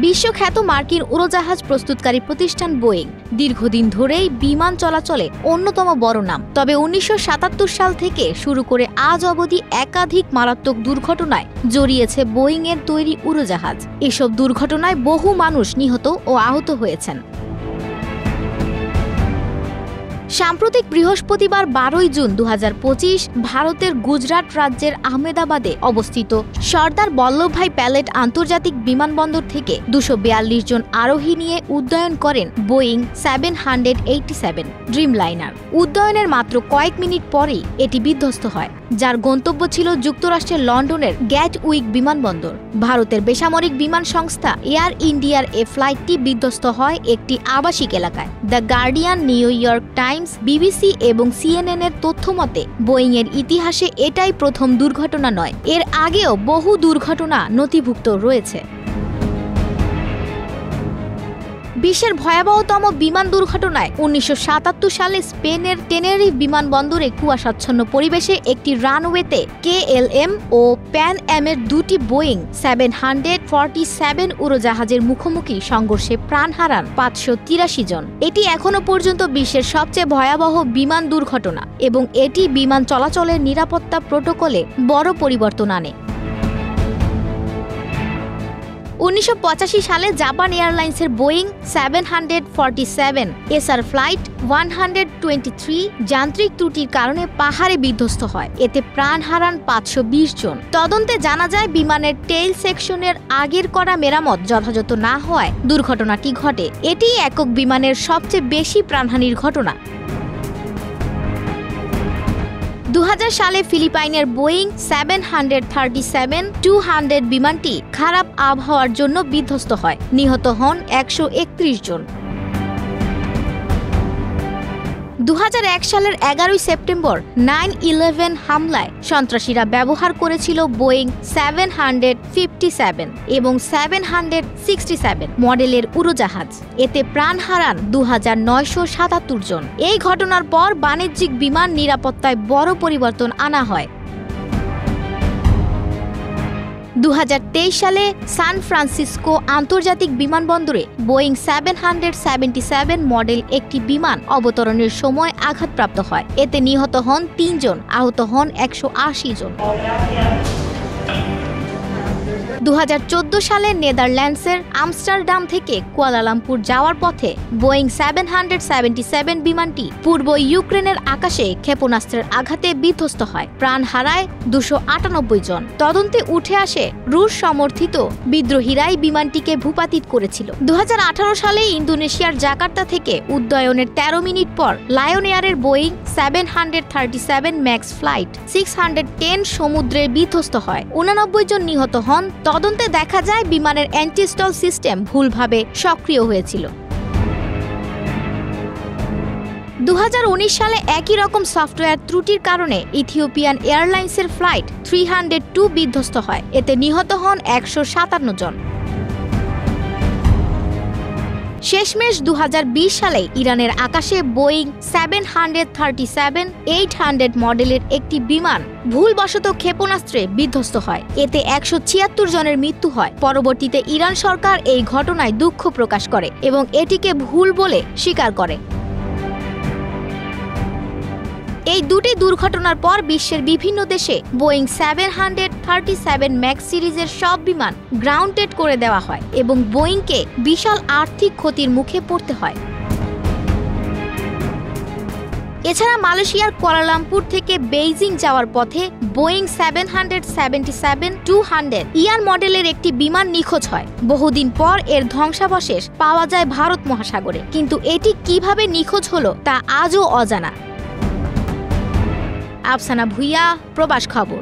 বিশ্বখ্যাত মার্কিন উড়োজাহাজ প্রস্তুতকারী প্রতিষ্ঠান বোয়িং দীর্ঘদিন ধরেই বিমান চলাচলে অন্যতম বড় নাম। তবে ১৯৭৭ সাল থেকে শুরু করে আজ অবধি একাধিক মারাত্মক দুর্ঘটনায় জড়িয়েছে বোয়িংয়ের তৈরি উড়োজাহাজ। এসব দুর্ঘটনায় বহু মানুষ নিহত ও আহত হয়েছেন। সাম্প্রতিক বৃহস্পতিবার ১২ জুন ২০২৫ ভারতের গুজরাট রাজ্যের আহমেদাবাদে অবস্থিত সর্দার বল্লভভাই প্যালেট আন্তর্জাতিক বিমানবন্দর থেকে ২৪২ জন আরোহী নিয়ে উড্ডয়ন করেন বোয়িং 787 ড্রিমলাইনার। উড্ডয়নের মাত্র কয়েক মিনিট পরেই এটি বিধ্বস্ত হয়, যার গন্তব্য ছিল যুক্তরাষ্ট্রের লন্ডনের গ্যাটউইক বিমানবন্দর। ভারতের বেসামরিক বিমান সংস্থা এয়ার ইন্ডিয়ার এ ফ্লাইটটি বিধ্বস্ত হয় একটি আবাসিক এলাকায়। The guardian, new York Times, BBC এবং সিএনএন এর তথ্য মতে বোয়িংয়ের ইতিহাসে এটাই প্রথম দুর্ঘটনা নয়, এর আগেও বহু দুর্ঘটনা নথিভুক্ত রয়েছে। বিশ্বের ভয়াবহতম বিমান দুর্ঘটনায় ১৯৭৭ সালে স্পেনের টেনেরিফ বিমানবন্দরে কুয়াশাচ্ছন্ন পরিবেশে একটি রানওয়েতে কেএলএম ও প্যান অ্যামের দুটি বোয়িং 747 উড়োজাহাজের মুখোমুখি সংঘর্ষে প্রাণ হারান ৫৮৩ জন। এটি এখনও পর্যন্ত বিশ্বের সবচেয়ে ভয়াবহ বিমান দুর্ঘটনা এবং এটি বিমান চলাচলের নিরাপত্তা প্রোটোকলে বড় পরিবর্তন আনে। ১৯৮৫ সালে জাপান এয়ারলাইন্সের বোয়িং 747 এসআর ফ্লাইট 123 যান্ত্রিক ত্রুটির কারণে পাহাড়ে বিধ্বস্ত হয়। এতে প্রাণ হারান ৫২০ জন। তদন্তে জানা যায় বিমানের টেইল সেকশনের আগের করা মেরামত যথাযথ না হওয়ায় দুর্ঘটনাটি ঘটে। এটি একক বিমানের সবচেয়ে বেশি প্রাণহানির ঘটনা। ২০০০ সালে ফিলিপাইনের বোয়িং 737-200 বিমানটি খারাপ আবহাওয়ার জন্য বিধ্বস্ত হয়। নিহত হন ১৩১ জন। ২০০১ সালের ১১ সেপ্টেম্বর 9/11 হামলায় সন্ত্রাসীরা ব্যবহার করেছিল বোয়িং 757 এবং 767 মডেলের উড়োজাহাজ। এতে প্রাণ হারান ২৯৭৭ জন। এই ঘটনার পর বাণিজ্যিক বিমান নিরাপত্তায় বড় পরিবর্তন আনা হয়। ২০২৩ সালে সান ফ্রান্সিসকো আন্তর্জাতিক বিমানবন্দরে বোয়িং 777 মডেল একটি বিমান অবতরণের সময় আঘাতপ্রাপ্ত হয়। এতে নিহত হন ৩ জন, আহত হন ১৮০ জন। ২০১৪ সালে নেদারল্যান্ডসের আমস্টারডাম থেকে কুয়ালালামপুর যাওয়ার পথে বোয়িং 777 বিমানটি পূর্ব ইউক্রেনের আকাশে ক্ষেপণাস্ত্রের আঘাতে বিধ্বস্ত হয়। প্রাণ হারায় ২৯৮ জন। তদন্তে উঠে আসে রুশ সমর্থিত বিদ্রোহীরাই বিমানটিকে ভূপাতিত করেছিল। ২০১৮ সালে ইন্দোনেশিয়ার জাকার্তা থেকে উড্ডয়নের ১৩ মিনিট পর লায়ন এয়ারের বোয়িং 737 ম্যাক্স ফ্লাইট 610 সমুদ্রে বিধ্বস্ত হয়। ৮৯ জন নিহত হন। তদন্তে দেখা যায় বিমানের অ্যান্টি-স্টল সিস্টেম ভুলভাবে সক্রিয় হয়েছিল। ২০১৯ সালে একই রকম সফটওয়্যার ত্রুটির কারণে ইথিওপিয়ান এয়ারলাইন্সের ফ্লাইট 302 বিধ্বস্ত হয়। এতে নিহত হন ১৫৭ জন। শেষমেশ ২০২০ সালে ইরানের আকাশে বোয়িং 737-800 মডেলের একটি বিমান ভুলবশত ক্ষেপণাস্ত্রে বিধ্বস্ত হয়। এতে ১৭৬ জনের মৃত্যু হয়। পরবর্তীতে ইরান সরকার এই ঘটনায় দুঃখ প্রকাশ করে এবং এটিকে ভুল বলে স্বীকার করে। এই দুটি দুর্ঘটনার পর বিশ্বের বিভিন্ন দেশে বোয়িং 737 ম্যাক্স সিরিজের সব বিমান গ্রাউন্ডেড করে দেওয়া হয় এবং বোয়িংকে বিশাল আর্থিক ক্ষতির মুখে পড়তে হয়। এছাড়া মালয়েশিয়ার কুয়ালালামপুর থেকে বেইজিং যাওয়ার পথে বোয়িং 777-200 ইয়ার মডেলের একটি বিমান নিখোঁজ হয়। বহুদিন পর এর ধ্বংসাবশেষ পাওয়া যায় ভারত মহাসাগরে, কিন্তু এটি কিভাবে নিখোঁজ হলো তা আজও অজানা। আফসানা ভুইয়া, প্রবাস খবর।